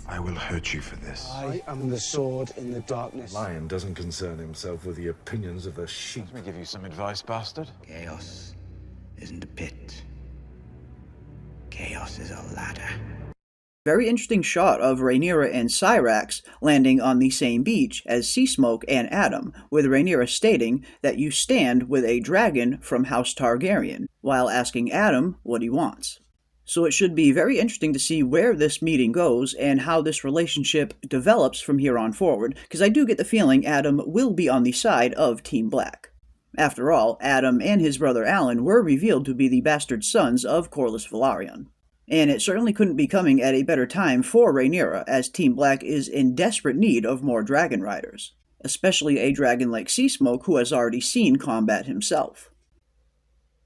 I will hurt you for this. I am the sword in the darkness. Lion doesn't concern himself with the opinions of the sheep. Let me give you some advice, bastard. Chaos isn't a pit. Chaos is a ladder. Very interesting shot of Rhaenyra and Syrax landing on the same beach as Seasmoke and Addam, with Rhaenyra stating that you stand with a dragon from House Targaryen, while asking Addam what he wants. So it should be very interesting to see where this meeting goes and how this relationship develops from here on forward, because I do get the feeling Addam will be on the side of Team Black. After all, Addam and his brother Alan were revealed to be the bastard sons of Corlys Velaryon. And it certainly couldn't be coming at a better time for Rhaenyra, as Team Black is in desperate need of more dragon riders, especially a dragon like Seasmoke who has already seen combat himself.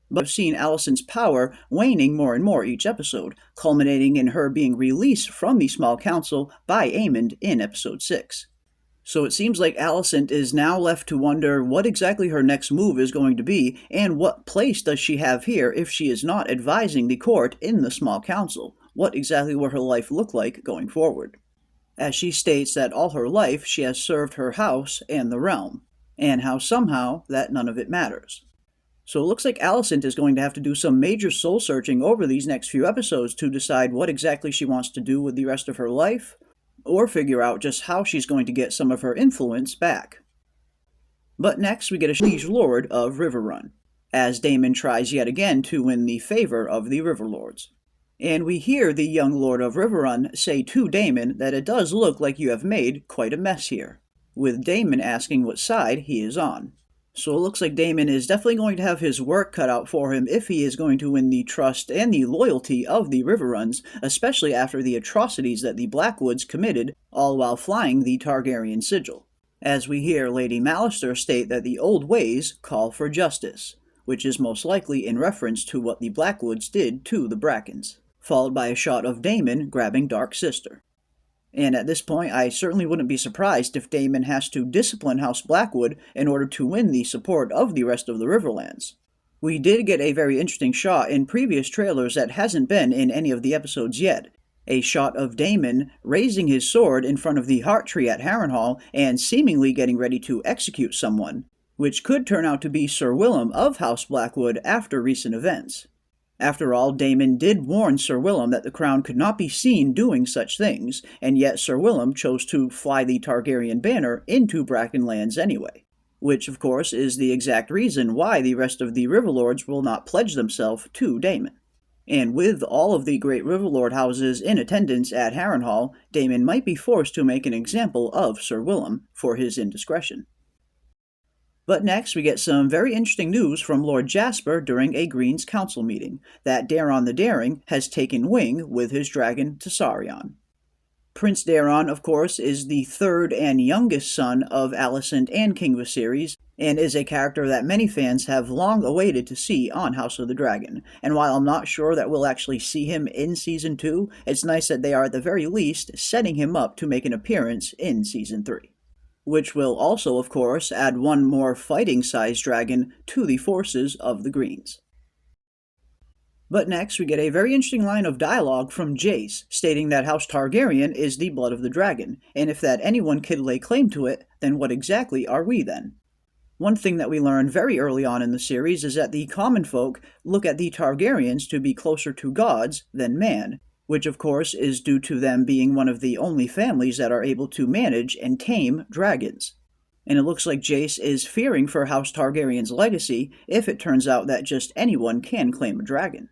But I've seen Alicent's power waning more and more each episode, culminating in her being released from the Small Council by Aemond in episode 6. So it seems like Alicent is now left to wonder what exactly her next move is going to be, and what place does she have here if she is not advising the court in the Small Council. What exactly will her life look like going forward? As she states that all her life she has served her house and the realm, and how somehow that none of it matters. So it looks like Alicent is going to have to do some major soul-searching over these next few episodes to decide what exactly she wants to do with the rest of her life, or figure out just how she's going to get some of her influence back. But next we get a Liege Lord of Riverrun, as Daemon tries yet again to win the favor of the Riverlords. And we hear the young Lord of Riverrun say to Daemon that it does look like you have made quite a mess here, with Daemon asking what side he is on. So it looks like Daemon is definitely going to have his work cut out for him if he is going to win the trust and the loyalty of the Riverruns, especially after the atrocities that the Blackwoods committed, all while flying the Targaryen sigil. As we hear Lady Mallister state that the old ways call for justice, which is most likely in reference to what the Blackwoods did to the Brackens, followed by a shot of Daemon grabbing Dark Sister. And at this point, I certainly wouldn't be surprised if Daemon has to discipline House Blackwood in order to win the support of the rest of the Riverlands. We did get a very interesting shot in previous trailers that hasn't been in any of the episodes yet. A shot of Daemon raising his sword in front of the Heart Tree at Harrenhal and seemingly getting ready to execute someone, which could turn out to be Sir Willem of House Blackwood after recent events. After all, Daemon did warn Sir Willem that the Crown could not be seen doing such things, and yet Sir Willem chose to fly the Targaryen banner into Brackenlands anyway. Which, of course, is the exact reason why the rest of the Riverlords will not pledge themselves to Daemon. And with all of the great Riverlord houses in attendance at Harrenhal, Daemon might be forced to make an example of Sir Willem for his indiscretion. But next, we get some very interesting news from Lord Jasper during a Greens Council meeting, that Daeron the Daring has taken wing with his dragon Tessarion. Prince Daeron, of course, is the third and youngest son of Alicent and King Viserys, and is a character that many fans have long awaited to see on House of the Dragon. And while I'm not sure that we'll actually see him in Season 2, it's nice that they are at the very least setting him up to make an appearance in Season 3. Which will also, of course, add one more fighting-sized dragon to the forces of the Greens. But next, we get a very interesting line of dialogue from Jace, stating that House Targaryen is the blood of the dragon, and if that anyone could lay claim to it, then what exactly are we then? One thing that we learn very early on in the series is that the common folk look at the Targaryens to be closer to gods than man, which of course is due to them being one of the only families that are able to manage and tame dragons. And it looks like Jace is fearing for House Targaryen's legacy if it turns out that just anyone can claim a dragon.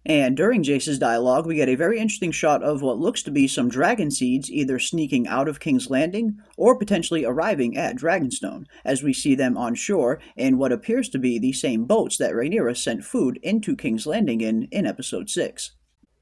And during Jace's dialogue, we get a very interesting shot of what looks to be some Dragonseeds either sneaking out of King's Landing or potentially arriving at Dragonstone, as we see them on shore in what appears to be the same boats that Rhaenyra sent food into King's Landing in episode 6.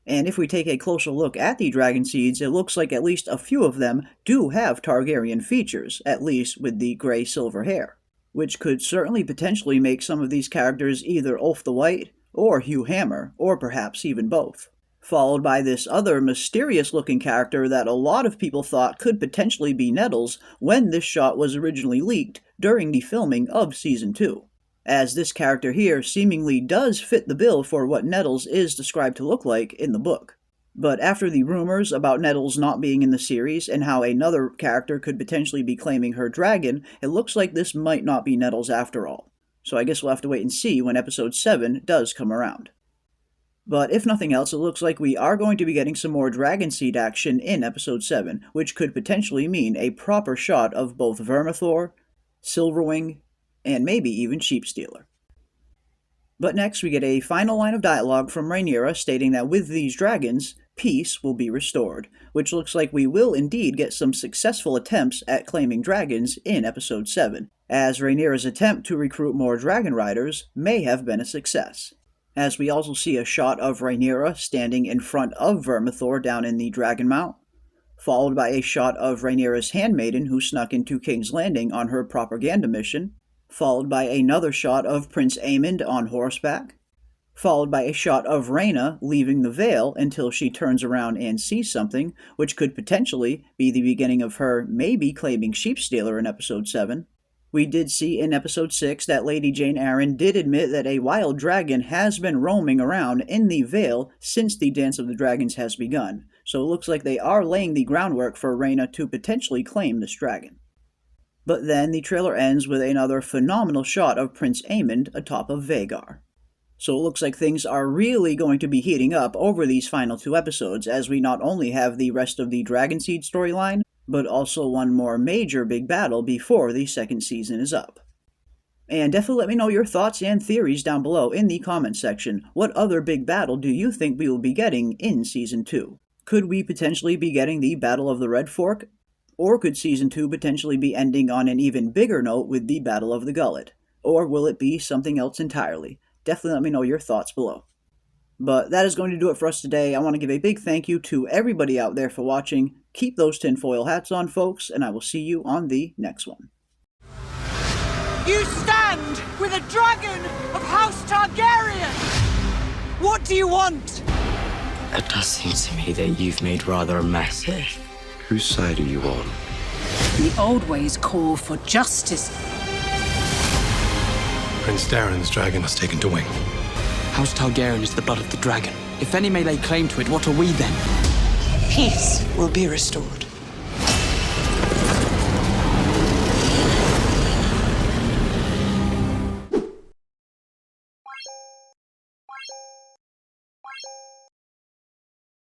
And if we take a closer look at the Dragonseeds, it looks like at least a few of them do have Targaryen features, at least with the gray-silver hair, which could certainly potentially make some of these characters either Ulf the White, or Hugh Hammer, or perhaps even both. Followed by this other mysterious-looking character that a lot of people thought could potentially be Nettles when this shot was originally leaked during the filming of Season 2. As this character here seemingly does fit the bill for what Nettles is described to look like in the book. But after the rumors about Nettles not being in the series and how another character could potentially be claiming her dragon, it looks like this might not be Nettles after all. So I guess we'll have to wait and see when episode 7 does come around. But if nothing else, it looks like we are going to be getting some more Dragonseed action in episode 7, which could potentially mean a proper shot of both Vermithor, Silverwing, and maybe even Sheepstealer. But next we get a final line of dialogue from Rhaenyra stating that with these dragons, peace will be restored, which looks like we will indeed get some successful attempts at claiming dragons in episode 7, as Rhaenyra's attempt to recruit more dragon riders may have been a success. As we also see a shot of Rhaenyra standing in front of Vermithor down in the Dragon Mount, followed by a shot of Rhaenyra's handmaiden who snuck into King's Landing on her propaganda mission, followed by another shot of Prince Aemond on horseback, followed by a shot of Rhaena leaving the Vale until she turns around and sees something, which could potentially be the beginning of her maybe claiming Sheepstealer in episode 7. We did see in episode 6 that Lady Jane Arryn did admit that a wild dragon has been roaming around in the Vale since the Dance of the Dragons has begun, so it looks like they are laying the groundwork for Rhaena to potentially claim this dragon. But then the trailer ends with another phenomenal shot of Prince Aemond atop of Vhagar. So it looks like things are really going to be heating up over these final 2 episodes, as we not only have the rest of the Dragonseed storyline, but also one more major big battle before the second season is up. And definitely let me know your thoughts and theories down below in the comments section. What other big battle do you think we will be getting in Season 2? Could we potentially be getting the Battle of the Red Fork? Or could Season 2 potentially be ending on an even bigger note with the Battle of the Gullet? Or will it be something else entirely? Definitely let me know your thoughts below. But that is going to do it for us today. I want to give a big thank you to everybody out there for watching. Keep those tinfoil hats on, folks, and I will see you on the next one. You stand with a dragon of House Targaryen! What do you want? It does seem to me that you've made rather a mess here. Whose side are you on? The old ways call for justice. Prince Daeron's dragon was taken to wing. House Targaryen is the blood of the dragon. If any may lay claim to it, what are we then? Peace will be restored.